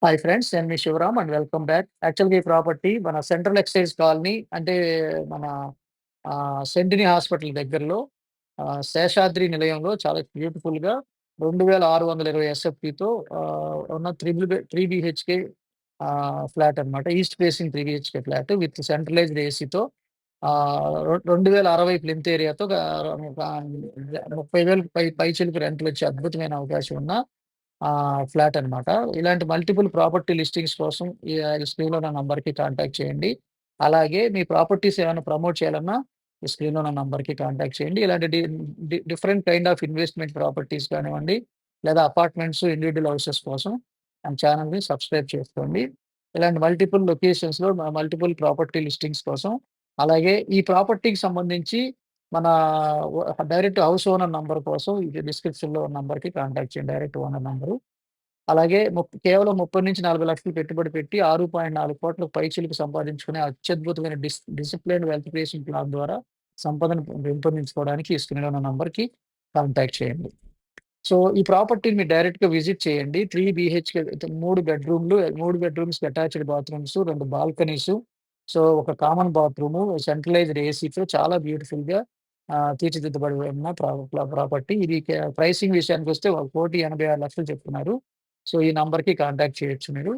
Hi friends. నేను మీ Shivaram and welcome back. యాక్చువల్‌గా ఈ ప్రాపర్టీ మన సెంట్రల్ ఎక్సైజ్ కాలనీ అంటే మన సెంటినీ హాస్పిటల్ దగ్గరలో శేషాద్రి నిలయంలో చాలా బ్యూటిఫుల్‌గా 2620 ఎస్ఎఫ్‌టితో ఉన్న 3 బీహెచ్‌కే ఫ్లాట్ అన్నమాట. East facing 3 BHK flat with centralised ఏసీతో 2060 ప్లింత్ ఏరియాతో 30,000 పైచిలుకు రెంట్‌లొచ్చే అద్భుతమైన అవకాశం ఉన్న ఫ్లాట్ అనమాట. ఇలాంటి మల్టిపుల్ ప్రాపర్టీ లిస్టింగ్స్ కోసం ఈ స్క్రీన్‌లో ఉన్న నంబర్‌కి కాంటాక్ట్ చేయండి. అలాగే మీ ప్రాపర్టీస్ ఏమైనా ప్రమోట్ చేయాలన్నా ఈ స్క్రీన్‌లో ఉన్న నంబర్‌కి కాంటాక్ట్ చేయండి. ఇలాంటి different kind of investment properties కానివ్వండి, లేదా అపార్ట్మెంట్స్, ఇండివిడ్యువల్ హౌసెస్ కోసం మన ఛానెల్‌ని సబ్స్క్రైబ్ చేసుకోండి. ఇలాంటి మల్టిపుల్ లొకేషన్స్‌లో మల్టిపుల్ ప్రాపర్టీ లిస్టింగ్స్ కోసం, అలాగే ఈ ప్రాపర్టీకి సంబంధించి మన డైరెక్ట్ హౌస్ ఓనర్ నంబర్ కోసం ఇది డిస్క్రిప్షన్‌లో ఉన్న నంబర్‌కి కాంటాక్ట్ చేయండి. Direct owner number. అలాగే కేవలం 30-40 లక్షలు పెట్టుబడి పెట్టి 6.4 కోట్ల పైచిలుకు సంపాదించుకునే అత్యద్భుతమైన డిసిప్లిన్డ్ వెల్త్ క్రియేషన్ ప్లాన్ ద్వారా సంపదను పెంపొందించుకోవడానికి ఈ స్క్రీన్‌లో ఉన్న నంబర్‌కి కాంటాక్ట్ చేయండి. సో, ఈ ప్రాపర్టీని మీరు డైరెక్ట్‌గా విజిట్ చేయండి. 3 బీహెచ్‌కే 3 బెడ్‌రూమ్‌లు, 3 బెడ్‌రూమ్స్‌కి అటాచ్డ్ బాత్రూమ్స్, 2 బాల్కనీసు, సో, ఒక కామన్ బాత్రూము, సెంట్రలైజ్డ్ ఏసీతో చాలా బ్యూటిఫుల్‌గా తీర్చిదిద్దబడి ఉన్న ప్రాపర్టీ. ఇది ప్రైసింగ్ విషయానికొస్తే 1,86,00,000 చెప్తున్నారు. సో, ఈ నంబర్‌కి కాంటాక్ట్ చేయొచ్చు మీరు.